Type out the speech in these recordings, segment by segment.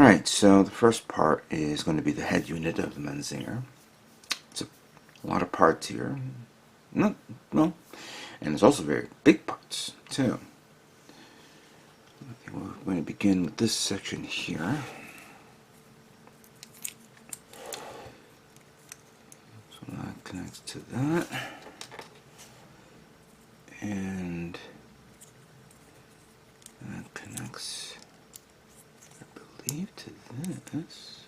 Alright, so the first part is going to be the head unit of the Mazinger. It's a lot of parts here. Not, well, and it's also very big parts, too. Okay, we're going to begin with this section here. So that connects to that. And that connects, I believe, to this.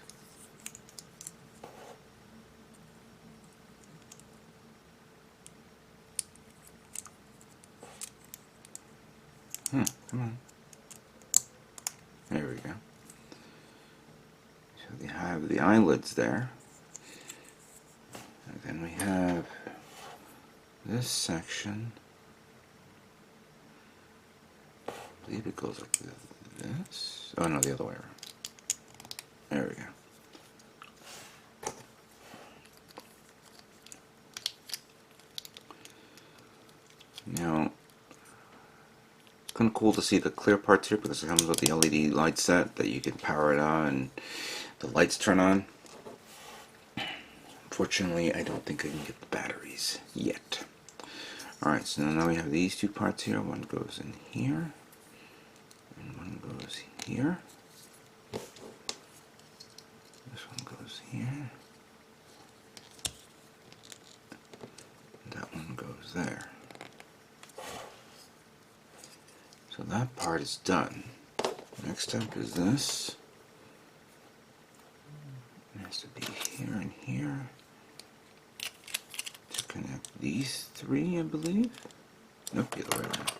Come on. There we go. So they have the eyelids there. And then we have this section. I believe it goes like this. Oh no, the other way around. There we go. Now, kind of cool to see the clear parts here because it comes with the LED light set that you can power it on and the lights turn on. Unfortunately, I don't think I can get the batteries yet. Alright, so now we have these two parts here. One goes in here and one goes here. This one goes here. And that one goes there. So that part is done. Next step is this. It has to be here and here to connect these three, I believe. Nope, the other way around.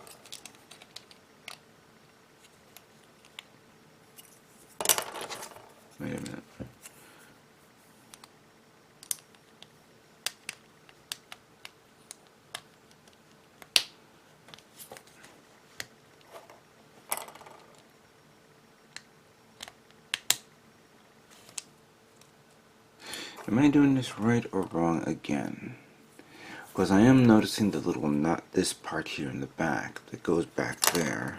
Wait a minute. Am I doing this right or wrong again? Because I am noticing the little knot, this part here in the back that goes back there.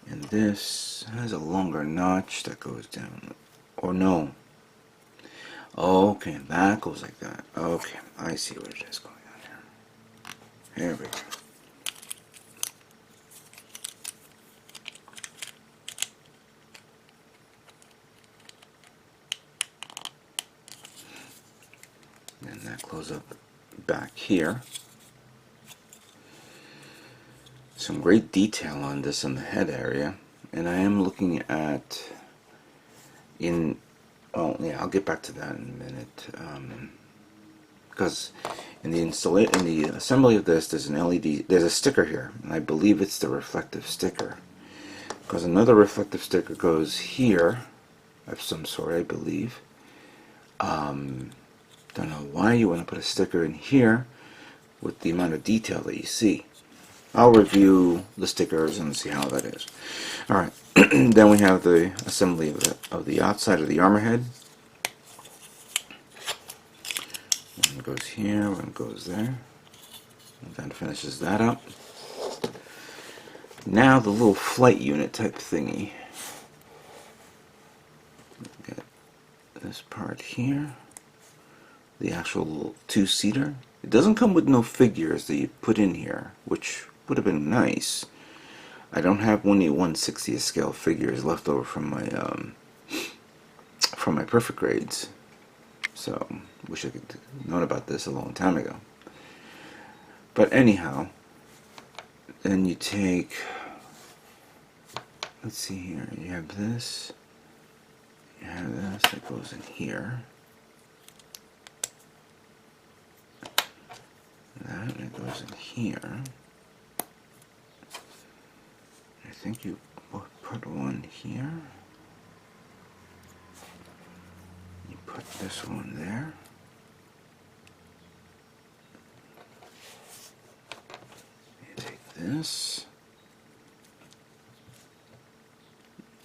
And this has a longer notch that goes down. Or no. Okay, that goes like that. Okay, I see what it is going on here. There we go. And that closes up back here. Some great detail on this in the head area, and I am looking at oh yeah, I'll get back to that in a minute, because in the assembly of this, there's an LED, there's a sticker here, and I believe it's the reflective sticker, because another reflective sticker goes here of some sort, I believe. Don't know why you want to put a sticker in here with the amount of detail that you see. I'll review the stickers and see how that is. Alright, then we have the assembly of the outside of the armor head. One goes here, one goes there. And that finishes that up. Now the little flight unit type thingy. Get this part here. The actual little two-seater. It doesn't come with no figures that you put in here, which would have been nice. I don't have any 1/60th scale figures left over from my perfect grades, so wish I could have known about this a long time ago. But anyhow, then you take, let's see here, you have this, you have this that goes in here. That and it goes in here. I think you put one here. You put this one there. You take this.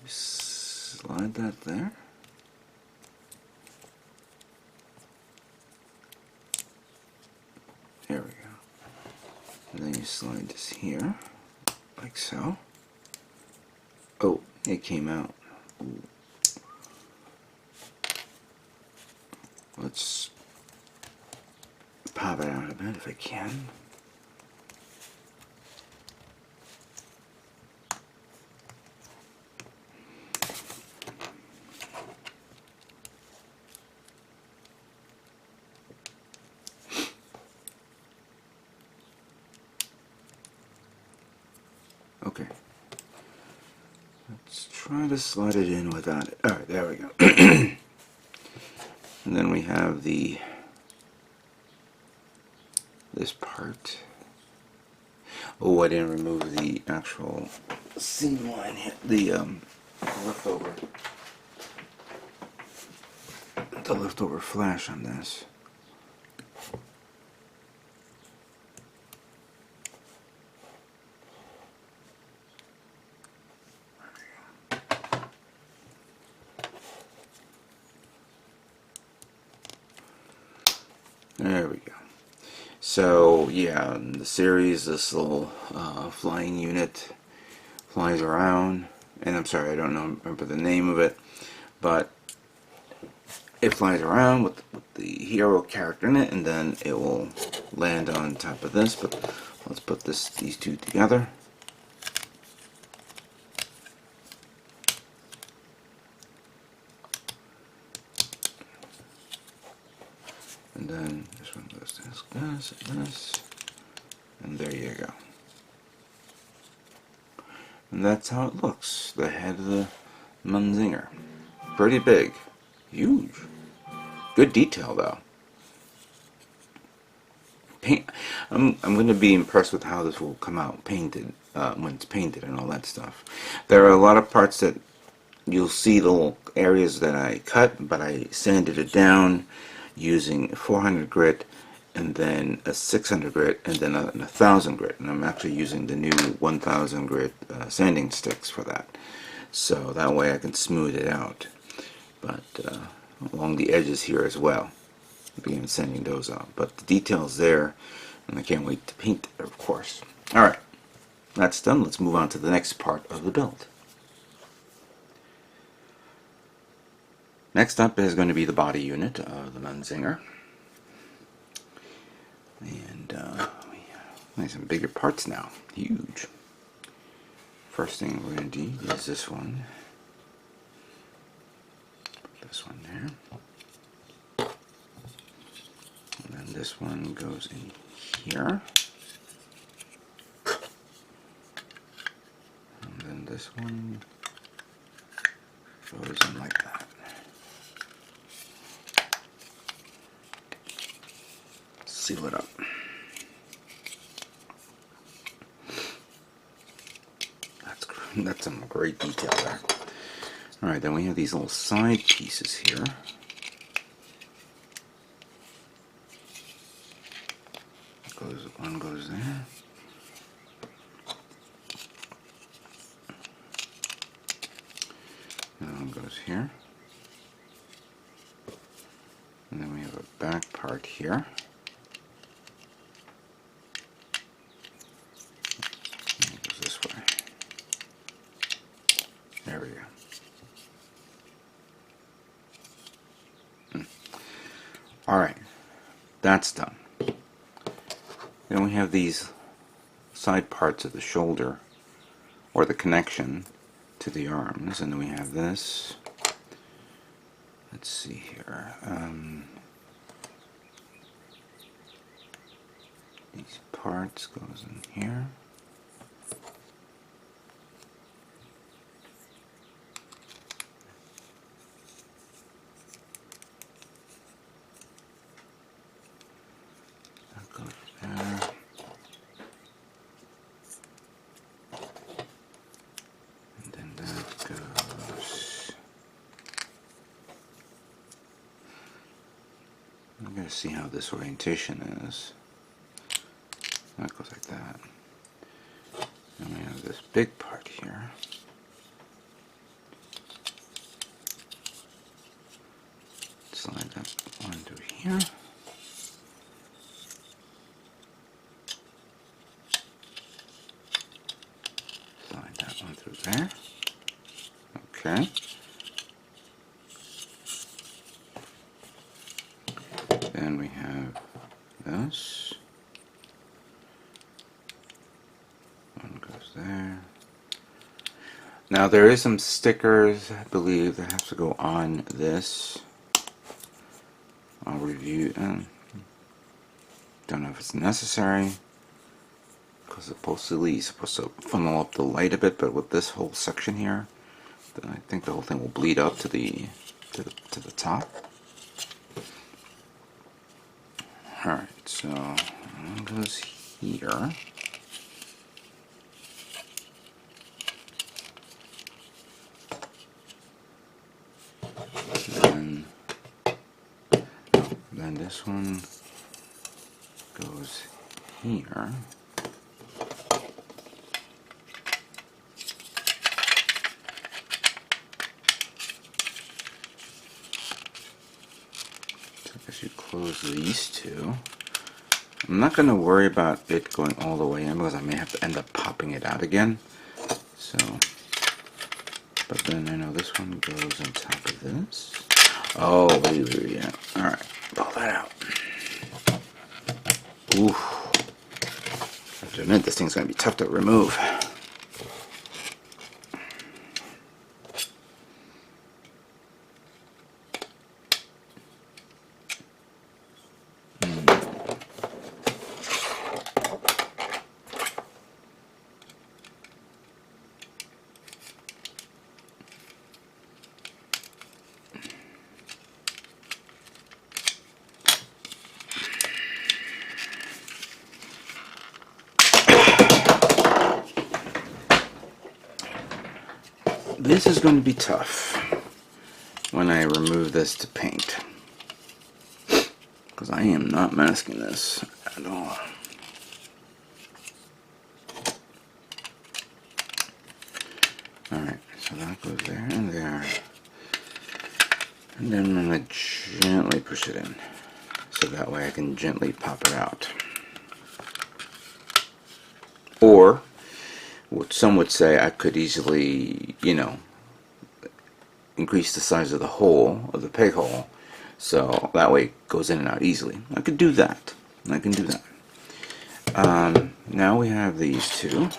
You slide that there. There we go. And then you slide this here, like so. Oh, it came out. Ooh. Let's pop it out a bit if I can. Okay. Let's try to slide it in without it. Alright, there we go. And then we have this part. Oh, I didn't remove the actual seam line here, the leftover flash on this. There we go. So yeah, in the series, this little flying unit flies around, and I'm sorry, I don't remember the name of it, but it flies around with the hero character in it, and then it will land on top of this. But let's put these two together. And then this one goes this, and there you go. And that's how it looks. The head of the Mazinger. Pretty big. Huge. Good detail though. I'm going to be impressed with how this will come out painted, when it's painted and all that stuff. There are a lot of parts that you'll see little areas that I cut, but I sanded it down using 400 grit and then a 600 grit and then a 1000 grit, and I'm actually using the new 1000 grit sanding sticks for that, so that way I can smooth it out, but along the edges here as well. I'll begin sanding those out, but the details there, and I can't wait to paint it, of course. Alright, that's done. Let's move on to the next part of the build. Next up is going to be the body unit of the Mazinger. And we have some bigger parts now. Huge. First thing we're going to do is this one. Put this one there. And then this one goes in here. And then this one goes in like that. Seal it up. That's some great detail there. Alright, then we have these little side pieces here. One goes there. And one goes here. And then we have a back part here. There we go. Alright, that's done. Then we have these side parts of the shoulder, or the connection to the arms, and then we have this. Let's see here. These parts goes in here. I'm going to see how this orientation is. That goes like that. And we have this big part here. Slide that one through here. Slide that one through there. Okay. there. Now there is some stickers, I believe, that have to go on this. I'll review. Don't know if it's necessary, because supposedly it's supposed to funnel up the light a bit, but with this whole section here, I think the whole thing will bleed up to the top. All right, so one goes here. Then this one goes here. So I guess you close these two. I'm not going to worry about it going all the way in because I may have to end up popping it out again. So, but then I know this one goes on top of this. Oh, wait, yeah. All right, pull that out. Oof. I have to admit, this thing's going to be tough to remove. This is going to be tough when I remove this to paint, because I am not masking this at all. Alright, so that goes there and there. And then I'm going to gently push it in, so that way I can gently pop it out. Or, what some would say, I could easily, you know, increase the size of the hole, of the peg hole, so that way it goes in and out easily. I could do that. I can do that. Now we have these two.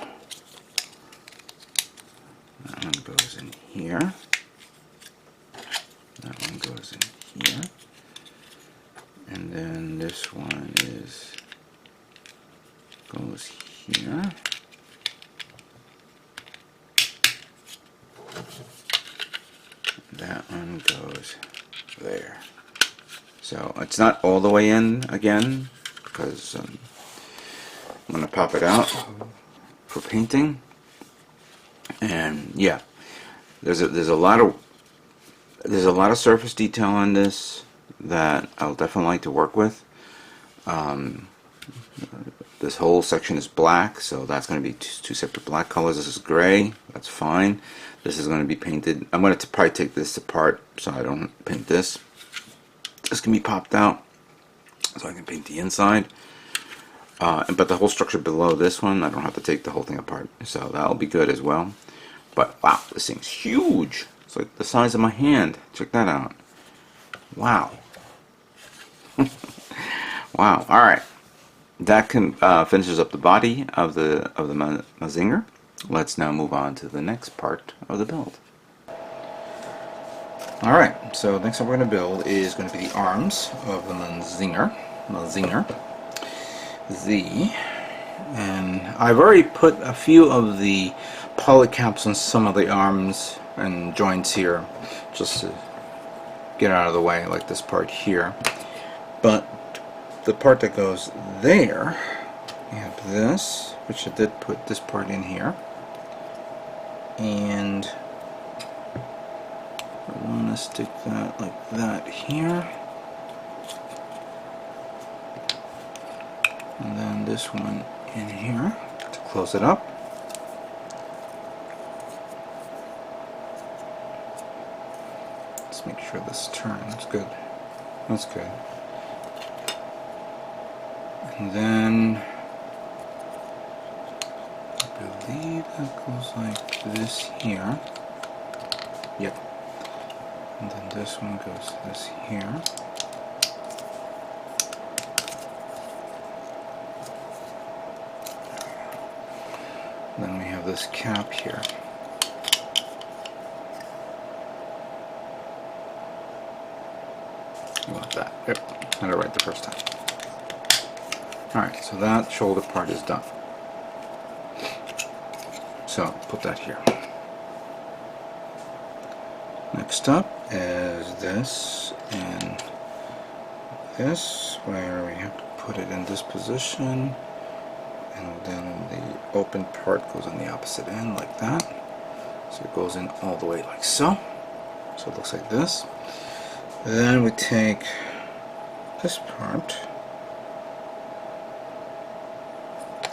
That one goes in here. That one goes in here. And then this one goes here. That one goes there. So it's not all the way in again, because I'm going to pop it out for painting. And yeah, there's a lot of surface detail on this that I'll definitely like to work with. This whole section is black, so that's going to be two separate black colors. This is gray, that's fine. This is going to be painted. I'm going to probably take this apart so I don't paint this. This can be popped out so I can paint the inside. But the whole structure below this one, I don't have to take the whole thing apart, so that'll be good as well. But wow, this thing's huge. It's like the size of my hand. Check that out. Wow. Wow. All right. That finishes up the body of the Mazinger. Let's now move on to the next part of the build. Alright, so next thing we're going to build is going to be the arms of the Mazinger Z. And I've already put a few of the polycaps on some of the arms and joints here, just to get out of the way, like this part here. But the part that goes there, we have this, which I did put this part in here. And I want to stick that like that here. And then this one in here to close it up. Let's make sure this turns good. That's good. And then I believe that goes like this here. Yep. And then this one goes this here. Then we have this cap here. You want that. Yep, had it right the first time. Alright, so that shoulder part is done. So, put that here. Next up is this and this, where we have to put it in this position, and then the open part goes on the opposite end like that. So it goes in all the way like so. So it looks like this. Then we take this part.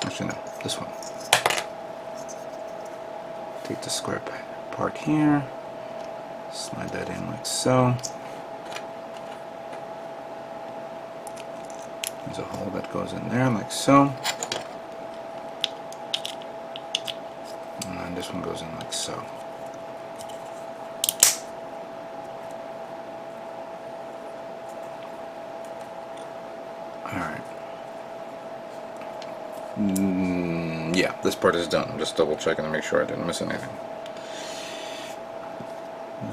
Actually no, this one. Take the square part here. Slide that in like so. There's a hole that goes in there like so. And then this one goes in like so. Alright. Yeah, this part is done. I'm just double checking to make sure I didn't miss anything.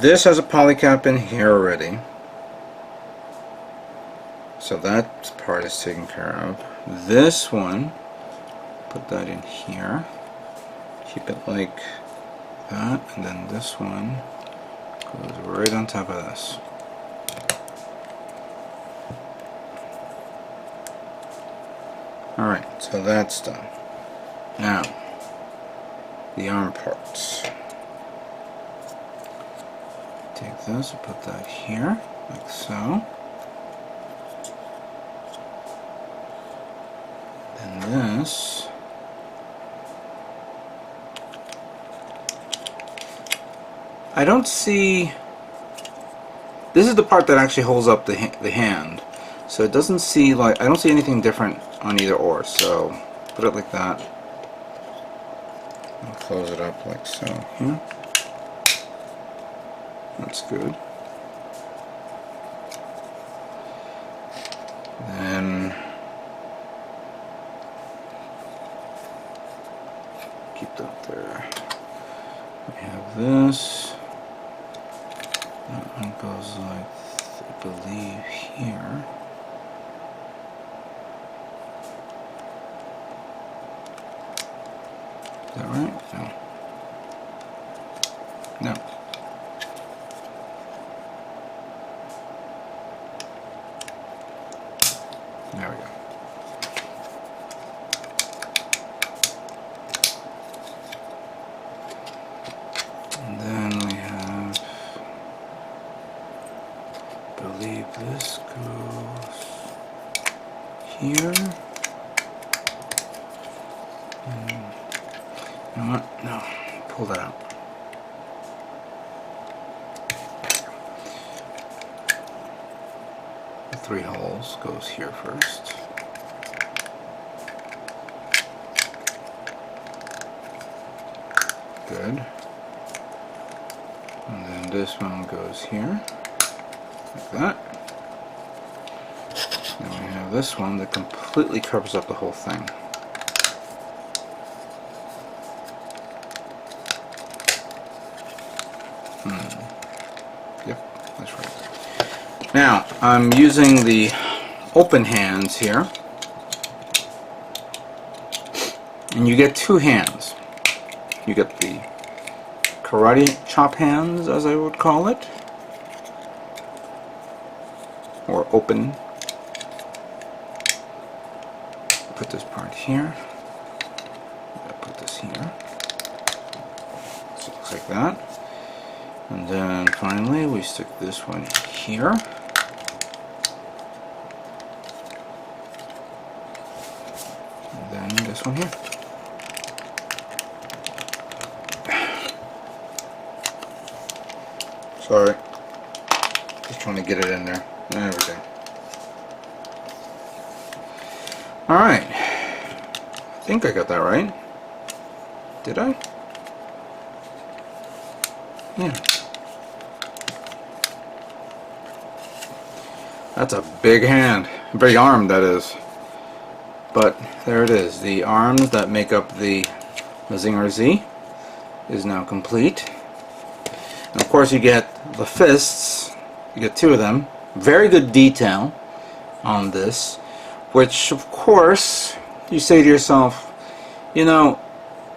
This has a poly cap in here already. So that part is taken care of. This one, put that in here. Keep it like that, and then this one goes right on top of this. Alright, so that's done. Now, the arm parts. Take this and put that here, like so. Then this. I don't see. This is the part that actually holds up the hand. So it doesn't see like, I don't see anything different on either or. So put it like that. And close it up like so here. That's good. Then keep that there. We have this. That one goes like, I believe, here. Is that right? No. No. There we go. And then we have, I believe this goes here. And, you know what? No, pull that out. The 3 holes goes here first. Good. And then this one goes here, like that. Then we have this one that completely covers up the whole thing. Yep, that's right. Now, I'm using the open hands here. And you get 2 hands. You get the karate chop hands, as I would call it, or open. Put this part here. Put this here. So it looks like that. And then finally we stick this one here. And then this one here. Sorry, just trying to get it in there. There we go. Alright, I think I got that right. Did I? Yeah. That's a big hand. Big arm, that is. But there it is. The arms that make up the MazingerZ is now complete. And of course you get the fists, you get 2 of them. Very good detail on this, which of course you say to yourself, you know,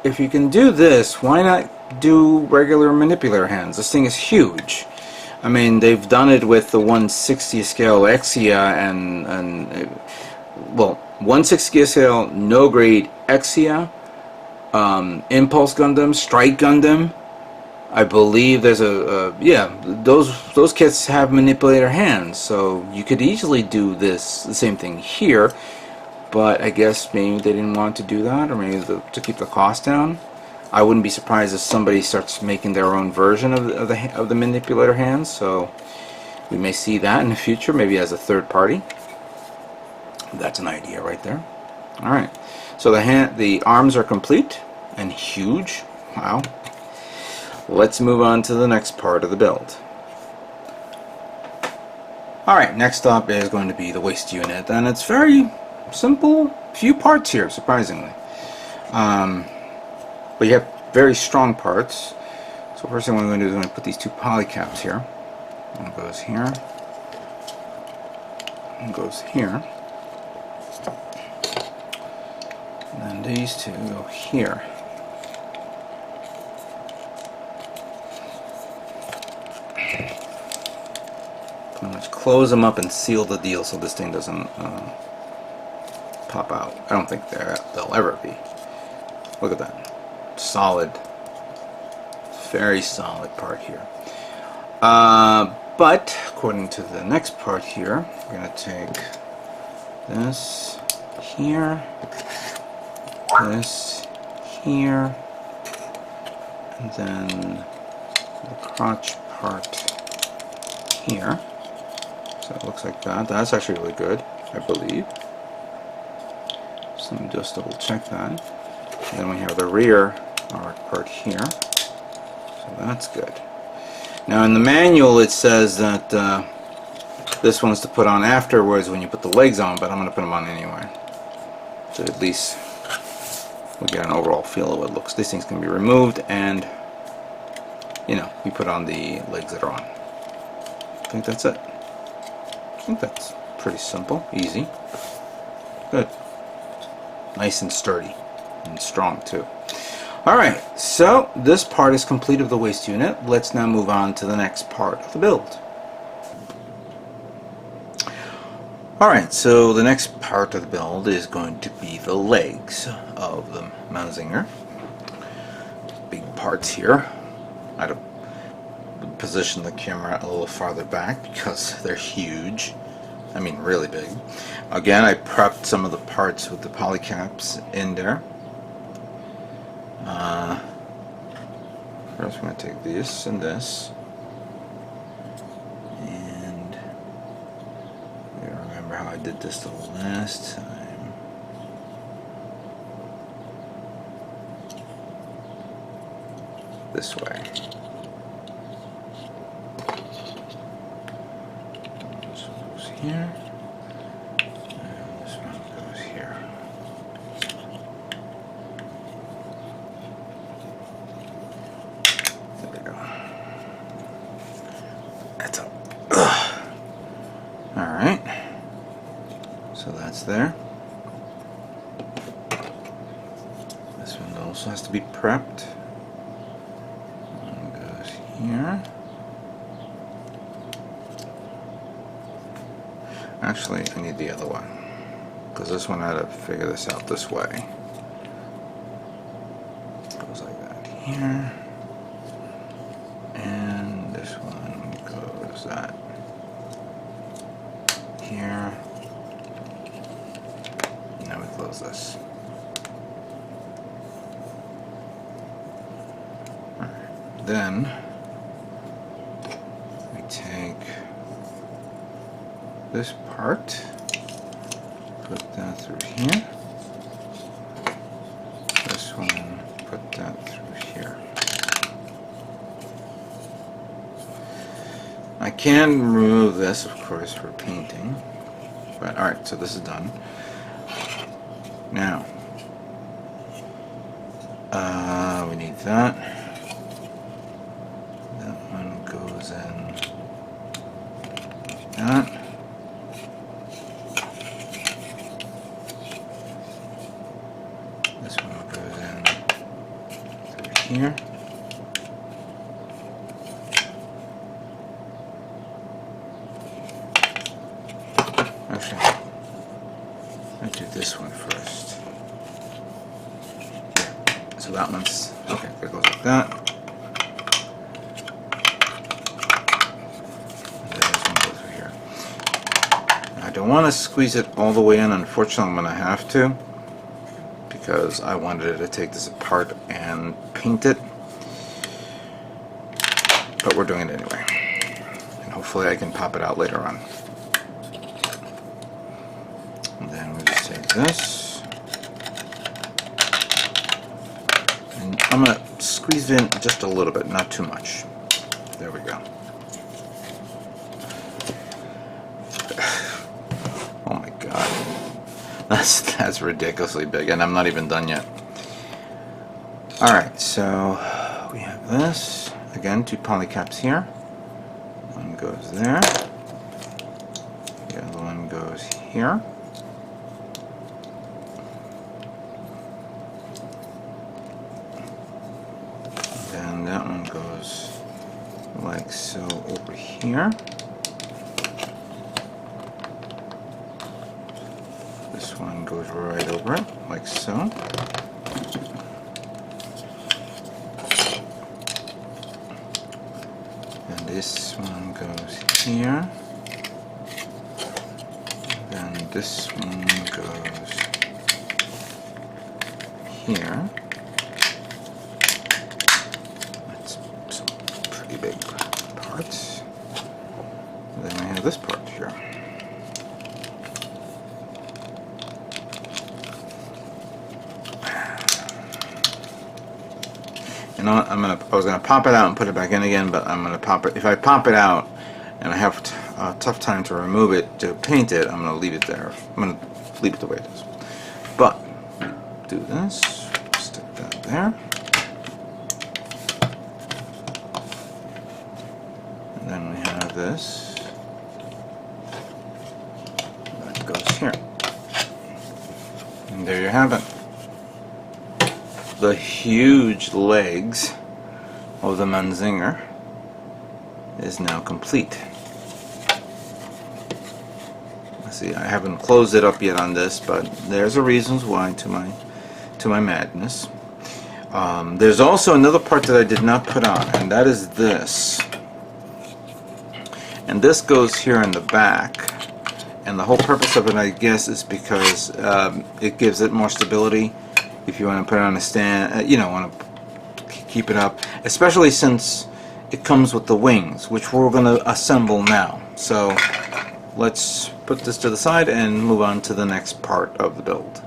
if you can do this, why not do regular manipulator hands? This thing is huge. I mean, they've done it with the 1/60 scale Exia and well, 1/60 scale no grade Exia, Impulse Gundam, Strike Gundam. I believe there's yeah, those kits have manipulator hands, so you could easily do the same thing here. But I guess maybe they didn't want to do that, or maybe to keep the cost down. I wouldn't be surprised if somebody starts making their own version of the manipulator hands. So we may see that in the future, maybe as a third party. That's an idea right there. All right. So the arms are complete and huge. Wow. Let's move on to the next part of the build. Alright, next up is going to be the waist unit, and it's very simple, few parts here, surprisingly. But you have very strong parts. So first thing I'm going to do is I'm going to put these 2 polycaps here. One goes here, one goes here, and then these 2 go here. Pretty much close them up and seal the deal so this thing doesn't pop out. I don't think they'll ever be. Look at that. Solid. Very solid part here. But according to the next part here, we're going to take this here, this here, and then the crotch part here. So it looks like that. That's actually really good, I believe. So let me just double check that. And then we have the rear part here. So that's good. Now in the manual it says that this one's to put on afterwards when you put the legs on, but I'm going to put them on anyway. So at least we get an overall feel of what it looks. These things can be removed and, you know, we put on the legs that are on. I think that's it. I think that's pretty simple, easy. Good. Nice and sturdy and strong too. Alright, so this part is complete of the waist unit. Let's now move on to the next part of the build. Alright, so the next part of the build is going to be the legs of the Mazinger. Big parts here. I had to position the camera a little farther back because they're huge. I mean really big. Again, I prepped some of the parts with the polycaps in there. First we're going to take this and this, and I don't remember how I did this the last time. This way. This one goes here, and this one goes here. Alright, so that's there. This one also has to be prepped. One goes here. Actually, I need the other one, because this one I had to figure this out this way. Goes like that here. And this one goes that here. Now we close this. Alright, then we take this part, put that through here. This one, put that through here. I can remove this, of course, for painting, but alright, so this is done. Now, We need that. That one goes in. That. This one goes in through here. Actually, I'll do this one first. So that one's okay. That goes like that. And then this one goes over here. I don't want to squeeze it all the way in. Unfortunately, I'm going to have to because I wanted to take this apart and paint it. But we're doing it anyway, and hopefully I can pop it out later on. And then we just take this. I'm going to squeeze it in just a little bit, not too much. There we go. Oh my god. That's ridiculously big, and I'm not even done yet. Alright, so we have this. Again, 2 polycaps here. One goes there. The other one goes here. And that one goes like so over here. This one goes right over it, like so. And this one goes here. Then this one goes here. Big parts. And then we have this part here. You know what? I was gonna pop it out and put it back in again, but I'm gonna pop it. If I pop it out and I have a tough time to remove it to paint it, I'm gonna leave it there. I'm gonna leave it the way it is. But do this. Stick that there. Then we have this that goes here, and there you have it. The huge legs of the Mazinger is now complete. See, I haven't closed it up yet on this, but there's a reasons why to my madness. There's also another part that I did not put on, and that is this. And this goes here in the back, and the whole purpose of it, I guess, is because it gives it more stability if you want to put it on a stand, you know, want to keep it up, especially since it comes with the wings, which we're going to assemble now. So let's put this to the side and move on to the next part of the build.